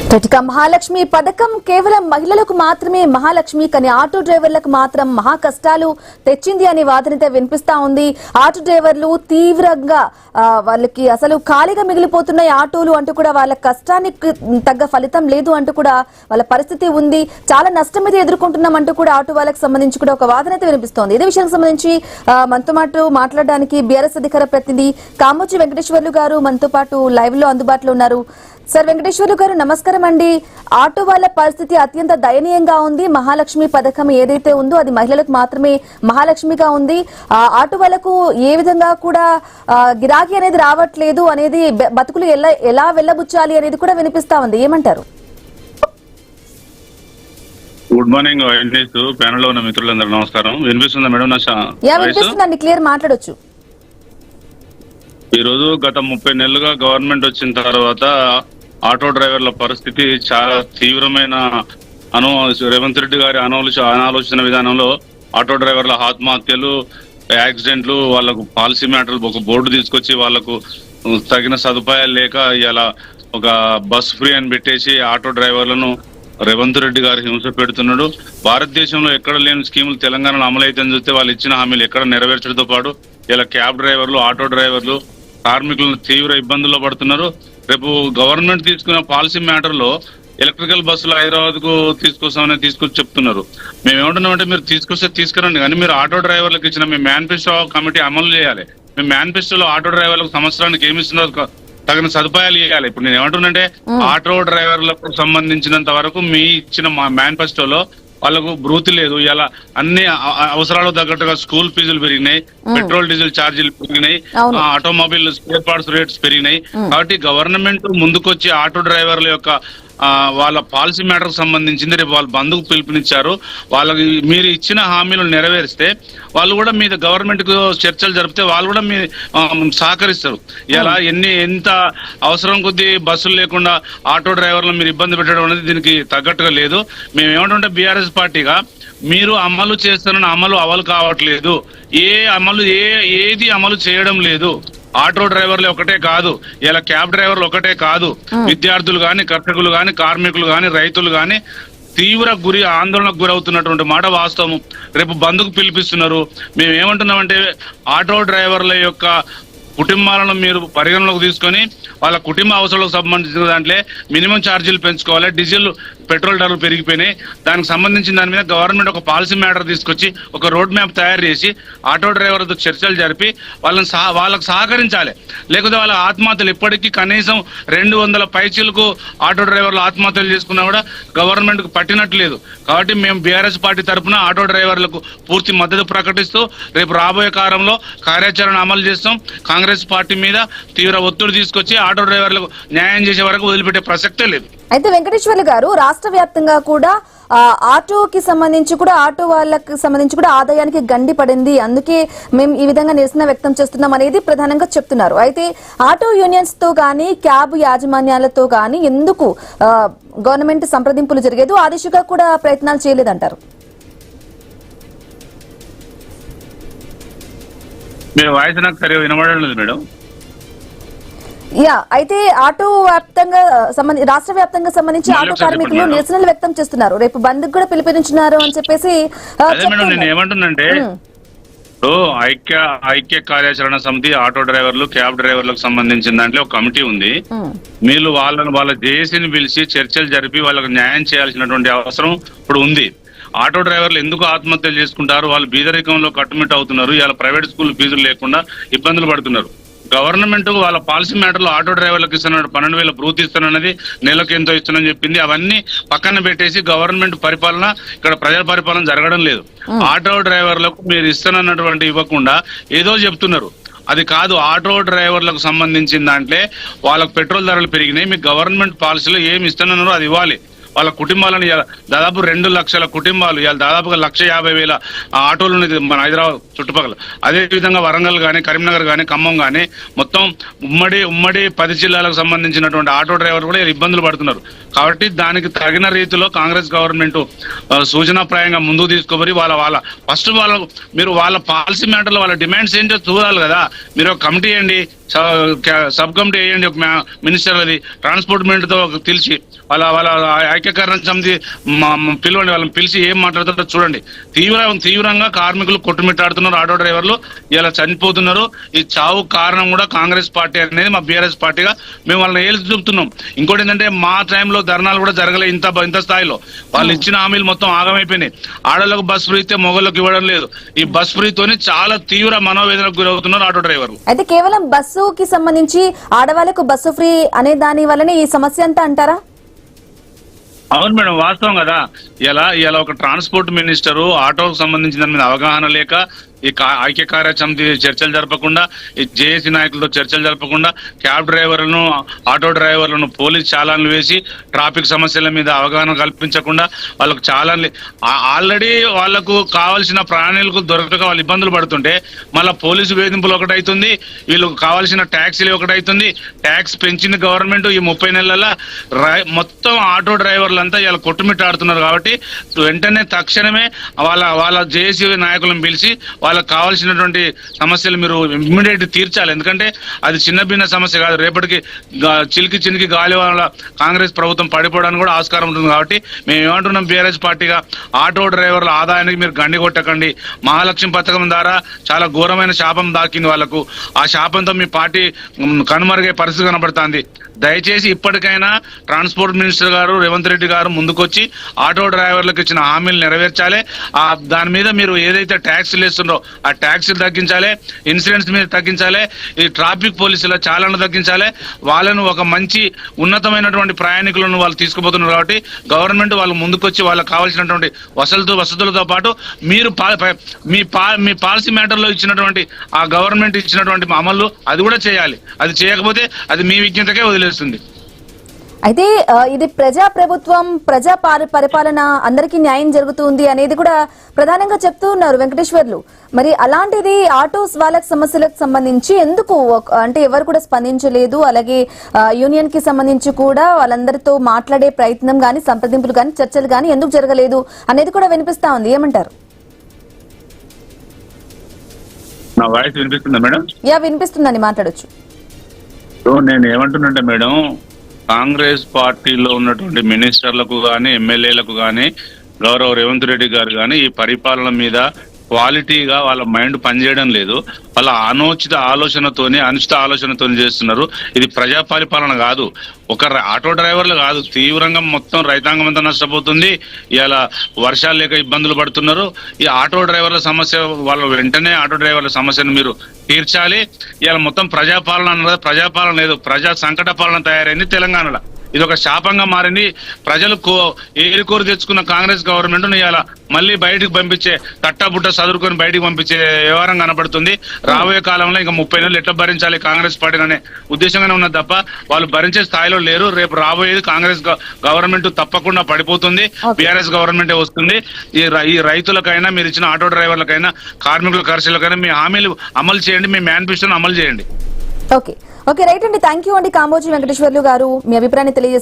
మహాలక్ష్మి పథకం కేవలం మహిళలకు మాత్రమే మహాలక్ష్మి కానీ ఆటో డ్రైవర్లకు మాత్రం మహా కష్టాలు తెచ్చింది అనే వాదనైతే వినిపిస్తా ఉంది. ఆటో డ్రైవర్లు తీవ్రంగా వాళ్ళకి అసలు ఖాళీగా మిగిలిపోతున్నాయి ఆటోలు అంటూ కూడా వాళ్ళ కష్టానికి తగ్గ ఫలితం లేదు అంటూ కూడా వాళ్ళ పరిస్థితి ఉంది. చాలా నష్టం మీద ఎదుర్కొంటున్నాం అంటూ కూడా ఆటో వాళ్ళకి సంబంధించి కూడా ఒక వాదన అయితే వినిపిస్తోంది. ఇదే విషయానికి సంబంధించి మనతో పాటు మాట్లాడడానికి బీఆర్ఎస్ అధికార ప్రతినిధి కామోజీ వెంకటేశ్వర్లు గారు మనతో పాటు లైవ్ లో అందుబాటులో ఉన్నారు. సార్ వెంకటేశ్వర్లు గారు నమస్కారం అండి. ఆటో వాళ్ళ పరిస్థితి అత్యంత దయనీయంగా ఉంది. మహాలక్ష్మి పథకం ఏదైతే ఉందో అది మహిళలకు మాత్రమే మహాలక్ష్మిగా ఉంది. ఆటో వాళ్ళకు ఏ విధంగా కూడా గిరాకీ అనేది రావట్లేదు అనేది, బతుకులు ఎలా వెళ్ళబుచ్చాలి అనేది కూడా వినిపిస్తా ఉంది. ఏమంటారు? గుడ్ మార్నింగ్ ప్యానల్ లో ఉన్న మిత్రులందరూ నమస్కారం. వినిపిస్తుందా మేడం? వినిపిస్తుందండి, క్లియర్ మాట్లాడొచ్చు. ఈ రోజు గత 30 నెలలుగా గవర్నమెంట్ వచ్చిన తర్వాత ఆటో డ్రైవర్ల పరిస్థితి చాలా తీవ్రమైన రేవంత్ రెడ్డి గారి అనాలోచన విధానంలో ఆటో డ్రైవర్ల ఆత్మహత్యలు, యాక్సిడెంట్లు, వాళ్ళకు పాలసీ మ్యాటర్లు ఒక బోర్డు తీసుకొచ్చి వాళ్ళకు తగిన సదుపాయాలు లేక ఇలా ఒక బస్ ఫ్రీ అని పెట్టేసి ఆటో డ్రైవర్లను రేవంత్ రెడ్డి గారు హింస పెడుతున్నాడు. భారతదేశంలో ఎక్కడ లేని స్కీములు తెలంగాణలో అమలైతే చూస్తే వాళ్ళు ఇచ్చిన హామీలు ఎక్కడ నెరవేర్చడంతో పాటు ఇలా క్యాబ్ డ్రైవర్లు, ఆటో డ్రైవర్లు, కార్మికులను తీవ్ర ఇబ్బందుల్లో పడుతున్నారు. రేపు గవర్నమెంట్ తీసుకున్న పాలసీ మ్యాటర్ లో ఎలక్ట్రికల్ బస్సులు హైదరాబాద్ కు తీసుకొస్తామని తీసుకొచ్చి చెప్తున్నారు. మేము ఏమంటున్నామంటే మీరు తీసుకొస్తే తీసుకురండి, కానీ మీరు ఆటో డ్రైవర్లకు ఇచ్చిన మీ మేనిఫెస్టో కమిటీ అమలు చేయాలి. మీ మేనిఫెస్టోలో ఆటో డ్రైవర్లకు సంవత్సరానికి ఏమి ఇస్తున్నారో తగిన సదుపాయాలు ఇవ్వాలి. ఇప్పుడు నేను ఏమంటున్నానంటే ఆటో డ్రైవర్లకు సంబంధించినంత వరకు మీ ఇచ్చిన మా మేనిఫెస్టోలో వాళ్ళకు భృతి లేదు. ఇలా అన్ని అవసరాలు తగ్గట్టుగా స్కూల్ ఫీజులు పెరిగినాయి, పెట్రోల్ డీజిల్ ఛార్జీలు పెరిగినాయి, ఆటోమొబైల్ స్పేర్ పార్ట్స్ రేట్స్ పెరిగినాయి. కాబట్టి గవర్నమెంట్ ముందుకొచ్చి ఆటో డ్రైవర్ల యొక్క వాళ్ళ పాలసీ మ్యాటర్ సంబంధించింది రేపు వాళ్ళు బంధుకు పిలుపునిచ్చారు. వాళ్ళకి మీరు ఇచ్చిన హామీలు నెరవేరిస్తే వాళ్ళు కూడా మీద గవర్నమెంట్ కు చర్చలు జరిపితే వాళ్ళు కూడా మీ సహకరిస్తారు. ఇలా ఎంత అవసరం కొద్దీ బస్సులు లేకుండా ఆటో డ్రైవర్లను మీరు ఇబ్బంది పెట్టడం అనేది దీనికి తగ్గట్టుగా లేదు. మేము ఏమంటుంటే బీఆర్ఎస్ పార్టీగా మీరు అమలు చేస్తున్న అమలు కావట్లేదు. ఏది అమలు చేయడం లేదు. ఆటో డ్రైవర్లు ఒకటే కాదు, ఇలా క్యాబ్ డ్రైవర్లు ఒకటే కాదు, విద్యార్థులు గాని, కర్షకులు గాని, కార్మికులు గాని, రైతులు గాని తీవ్ర ఆందోళనకు గురవుతున్నటువంటి మాట వాస్తవం. రేపు బంద్కు పిలిపిస్తున్నారు. మేము ఏమంటున్నామంటే ఆటో డ్రైవర్ల యొక్క కుటుంబాలను మీరు పరిగణలోకి తీసుకొని వాళ్ళ కుటుంబ అవసరాలకు సంబంధించిన దాంట్లో మినిమం ఛార్జీలు పెంచుకోవాలి. డీజిల్, పెట్రోల్ ధరలు పెరిగిపోయినాయి. దానికి సంబంధించిన దాని మీద గవర్నమెంట్ ఒక పాలసీ మ్యాటర్ తీసుకొచ్చి ఒక రోడ్ మ్యాప్ తయారు చేసి ఆటో డ్రైవర్లతో చర్చలు జరిపి వాళ్ళకు సహకరించాలి. లేకపోతే వాళ్ళ ఆత్మహత్యలు ఇప్పటికీ కనీసం 200 పైచీలకు ఆటో డ్రైవర్లు ఆత్మహత్యలు చేసుకున్నా కూడా గవర్నమెంట్ కు పట్టినట్లేదు. కాబట్టి మేము బీఆర్ఎస్ పార్టీ తరఫున ఆటో డ్రైవర్లకు పూర్తి మద్దతు ప్రకటిస్తూ రేపు రాబోయే కాలంలో కార్యాచరణ అమలు చేస్తాం. కాంగ్రెస్ పార్టీ మీద తీవ్ర ఒత్తిడి తీసుకొచ్చి ఆటో డ్రైవర్లకు న్యాయం చేసే వరకు వదిలిపెట్టే ప్రసక్తే లేదు. అయితే వెంకటేశ్వర్లు గారు, రాష్ట్ర వ్యాప్తంగా కూడా ఆటోకి సంబంధించి కూడా ఆటో వాళ్ళకి సంబంధించి కూడా ఆదాయానికి గండి పడింది, అందుకే మేము ఈ విధంగా నిరసన వ్యక్తం చేస్తున్నాం అనేది ప్రధానంగా చెప్తున్నారు. అయితే ఆటో యూనియన్స్ తో గానీ, క్యాబ్ యాజమాన్యాలతో గానీ ఎందుకు గవర్నమెంట్ సంప్రదింపులు జరిగేది, ఆ దిశగా కూడా ప్రయత్నాలు చేయలేదంటారు? మీ వాయిస్ నాకు సరిగా వినబడలేదు మేడం. అయితే ఆటో వ్యాప్తంగా రాష్ట్ర వ్యాప్తంగా సంబంధించి ఆటో కార్మికులు నిరసనలు వ్యక్తం చేస్తున్నారు. రేపు బంద్ కూడా పిలుపునిచ్చున్నారు అని చెప్పేసి నేను ఏమంటున్నానంటే ఐక్య కార్యాచరణ సమితి ఆటో డ్రైవర్లు, క్యాబ్ డ్రైవర్లకు సంబంధించిన దాంట్లో ఒక కమిటీ ఉంది. మీరు వాళ్ళ జేఏసీని పిలిచి చర్చలు జరిపి వాళ్ళకు న్యాయం చేయాల్సినటువంటి అవసరం ఇప్పుడు ఉంది. ఆటో డ్రైవర్లు ఎందుకు ఆత్మహత్యలు చేసుకుంటారు? వాళ్ళు బీదరికంలో కట్టుమిట్ అవుతున్నారు. ఇవాళ ప్రైవేట్ స్కూల్ ఫీజులు లేకుండా ఇబ్బందులు పడుతున్నారు. గవర్నమెంట్ వాళ్ళ పాలసీ మ్యాటర్లో ఆటో డ్రైవర్లకు ఇస్తున్న 12,000 భృతి ఇస్తానన్నది, నెలకు ఎంతో ఇస్తానని చెప్పింది. అవన్నీ పక్కన పెట్టేసి గవర్నమెంట్ పరిపాలన, ఇక్కడ ప్రజల పరిపాలన జరగడం లేదు. ఆటో డ్రైవర్లకు మీరు ఇస్తానన్నటువంటి ఇవ్వకుండా ఏదో చెప్తున్నారు. అది కాదు. ఆటో డ్రైవర్లకు సంబంధించిన దాంట్లో వాళ్ళకు పెట్రోల్ ధరలు పెరిగినాయి. మీకు గవర్నమెంట్ పాలసీలో ఏమి ఇస్తానన్నారో అది ఇవ్వాలి. వాళ్ళ కుటుంబాలను దాదాపు 2 లక్షల కుటుంబాలు, ఇవాళ దాదాపుగా 1,50,000 ఆటోలు ఉన్నాయి మన హైదరాబాద్ చుట్టుపక్కల. అదే విధంగా వరంగల్ కానీ, కరీంనగర్ కానీ, ఖమ్మం కానీ మొత్తం ఉమ్మడి 10 జిల్లాలకు సంబంధించినటువంటి ఆటో డ్రైవర్లు కూడా ఇబ్బందులు పడుతున్నారు. కాబట్టి దానికి తగిన రీతిలో కాంగ్రెస్ గవర్నమెంట్ సూచనాప్రాయంగా ముందుకు తీసుకోబడి ఫస్ట్ మీరు వాళ్ళ పాలసీ మ్యాటర్లో వాళ్ళ డిమాండ్స్ ఏంటో చూడాలి కదా. మీరు ఒక కమిటీ వేయండి, సబ్ కమిటీ వేయండి, ఒక మినిస్టర్ అది ట్రాన్స్పోర్ట్ తో తెలిసి వాళ్ళ వాళ్ళ ఐక్యకరణ సమితి పిలవండి, వాళ్ళని పిలిచి ఏం మాట్లాడుతారో చూడండి. తీవ్రంగా కార్మికులు కొట్టుమిట్టాడుతున్నారు, ఆటో డ్రైవర్లు ఇలా చనిపోతున్నారు. ఈ చావు కారణం కూడా కాంగ్రెస్ పార్టీ అనేది మా బీఆర్ఎస్ పార్టీగా మేము వాళ్ళని ఏలు చూపుతున్నాం. ఇంకోటి ఏంటంటే మా టైంలో ధర్నాలు కూడా జరగలేదు ఇంత స్థాయిలో. వాళ్ళు ఇచ్చిన హామీలు మొత్తం ఆగమైపోయినాయి. ఆడలకు బస్ ఫ్రీ ఇస్తే మొగళ్ళకు ఇవ్వడం లేదు. ఈ బస్ ఫ్రీతోని చాలా తీవ్ర మనోవేదనకు గురవుతున్నారు ఆటో డ్రైవర్లు. అయితే కేవలం బస్సుకి సంబంధించి ఆడవాళ్ళకు బస్సు ఫ్రీ అనే దాని వల్లనే ఈ సమస్య అంతా అంటారా? అవును మేడం, వాస్తవం కదా. ఇలా ఒక ట్రాన్స్పోర్ట్ మినిస్టరు ఆటోకు సంబంధించిన దాని మీద అవగాహన లేక, ఈ ఐక్య కార్య సమితి చర్చలు జరపకుండా, ఈ జేఏసీ నాయకులతో చర్చలు జరపకుండా, క్యాబ్ డ్రైవర్లను ఆటో డ్రైవర్లను పోలీస్ చాలాన్లు వేసి ట్రాఫిక్ సమస్యల మీద అవగాహన కల్పించకుండా వాళ్ళకు చాలాన్లు ఆల్రెడీ వాళ్లకు కావాల్సిన ప్రాణులకు దొరకక వాళ్ళు ఇబ్బందులు పడుతుంటే మళ్ళీ పోలీసు వేధింపులు ఒకటైతుంది, వీళ్ళకు కావాల్సిన ట్యాక్సీలు ఒకటైతుంది. ట్యాక్స్ పెంచింది గవర్నమెంట్ ఈ 30 నెలల. మొత్తం ఆటో డ్రైవర్లంతా ఇలా కొట్టుమిట్టాడుతున్నారు. కాబట్టి వెంటనే తక్షణమే వాళ్ళ జేఏసీ నాయకులను పిలిచి వాళ్ళకి కావాల్సినటువంటి సమస్యలు మీరు ఇమ్మీడియట్ తీర్చాలి. ఎందుకంటే అది చిన్న భిన్న సమస్య కాదు. రేపటికి చినికి గాలి వల్ల కాంగ్రెస్ ప్రభుత్వం పడిపోవడానికి కూడా ఆస్కారం ఉంటుంది. కాబట్టి మేము ఏమంటున్నాం, బీఆర్ఎస్ పార్టీగా ఆటో డ్రైవర్ల ఆదాయానికి మీరు గండి కొట్టకండి. మహాలక్ష్మి పథకం ద్వారా చాలా ఘోరమైన శాపం దాకింది వాళ్లకు. ఆ శాపంతో మీ పార్టీ కనుమరుగే పరిస్థితి కనబడుతుంది. దయచేసి ఇప్పటికైనా ట్రాన్స్పోర్ట్ మినిస్టర్ గారు రేవంత్ రెడ్డి గారు ముందుకొచ్చి ఆటో డ్రైవర్లకు ఇచ్చిన హామీలు నెరవేర్చాలి. దాని మీద మీరు ఏదైతే ట్యాక్సీలు వేస్తుండో ఆ ట్యాక్సీలు తగ్గించాలి, ఇన్సూరెన్స్ మీద తగ్గించాలి, ఈ ట్రాఫిక్ పోలీసుల చాలను తగ్గించాలి. వాళ్ళను ఒక మంచి ఉన్నతమైనటువంటి ప్రయాణికులను వాళ్ళు తీసుకుపోతున్నారు. కాబట్టి గవర్నమెంట్ వాళ్ళు ముందుకొచ్చి వాళ్ళకి కావాల్సినటువంటి వసతులతో పాటు మీరు మీ పాలసీ మ్యాటర్లో ఇచ్చినటువంటి ఆ గవర్నమెంట్ ఇచ్చినటువంటి అమలు అది కూడా చేయాలి. అది చేయకపోతే అది మీ విజ్ఞతకే వదిలేస్తుంది. అయితే ఇది ప్రజా ప్రభుత్వం, ప్రజా పరిపాలన, అందరికీ న్యాయం జరుగుతుంది అనేది కూడా ప్రధానంగా చెప్తూ ఉన్నారు వెంకటేశ్వర్లు. మరి అలాంటిది ఆటోస్ వాళ్ళకి సమస్యలకు సంబంధించి ఎందుకు అంటే ఎవరు కూడా స్పందించలేదు? అలాగే యూనియన్ కి సంబంధించి కూడా వాళ్ళందరితో మాట్లాడే ప్రయత్నం గానీ, సంప్రదింపులు గానీ, చర్చలు గానీ ఎందుకు జరగలేదు అనేది కూడా వినిపిస్తా ఉంది. ఏమంటారు? నా వాయిస్ వినిపిస్తుందా మేడం? వినిపిస్తుందని మాట్లాడొచ్చు. నేను ఏమంటున్నాంటే మేడం, కాంగ్రెస్ పార్టీలో ఉన్నటువంటి మినిస్టర్లకు కానీ, ఎమ్మెల్యేలకు కానీ, గౌరవ రేవంత్ రెడ్డి గారు కానీ ఈ పరిపాలన మీద క్వాలిటీగా వాళ్ళ మైండ్ పనిచేయడం లేదు. వాళ్ళ అనుచిత ఆలోచనతోని చేస్తున్నారు. ఇది ప్రజా పరిపాలన కాదు. ఒక ఆటో డ్రైవర్లు కాదు, తీవ్రంగా మొత్తం రైతాంగం అంతా నష్టపోతుంది. ఇలా వర్షాలు లేక ఇబ్బందులు పడుతున్నారు. ఈ ఆటో డ్రైవర్ల సమస్య వెంటనే ఆటో డ్రైవర్ల సమస్యను మీరు తీర్చాలి. ఇలా మొత్తం ప్రజాపాలన అన్నది ప్రజాపాలన లేదు, ప్రజా సంకట పాలన తయారైంది తెలంగాణలో. ఇది ఒక శాపంగా మారింది. ప్రజలు ఏరుకోరు తెచ్చుకున్న కాంగ్రెస్ గవర్నమెంట్ ఇలా మళ్ళీ బయటకు పంపించే తట్టబుట్ట చదువుకొని బయటకు పంపించే వ్యవహారం కనబడుతుంది. రాబోయే కాలంలో ఇంకా 30 నెలలు ఎట్లా భరించాలి కాంగ్రెస్ పార్టీ అనే ఉద్దేశంగానే ఉన్నది తప్ప వాళ్ళు భరించే స్థాయిలో లేరు. రేపు రాబోయేది కాంగ్రెస్ గవర్నమెంట్ తప్పకుండా పడిపోతుంది, బీఆర్ఎస్ గవర్నమెంటే వస్తుంది. ఈ రైతులకైనా, మీరు ఇచ్చిన ఆటో డ్రైవర్లకైనా, కార్మికుల ఖర్చులకైనా మీ హామీలు అమలు చేయండి, మీ మేనిఫెస్టోను అమలు చేయండి. ఓకే రైట్ అండి. థ్యాంక్ యూ అండి కాంబోజీ వెంకటేశ్వర్లు గారు, మీ అభిప్రాయాన్ని తెలియజేశారు.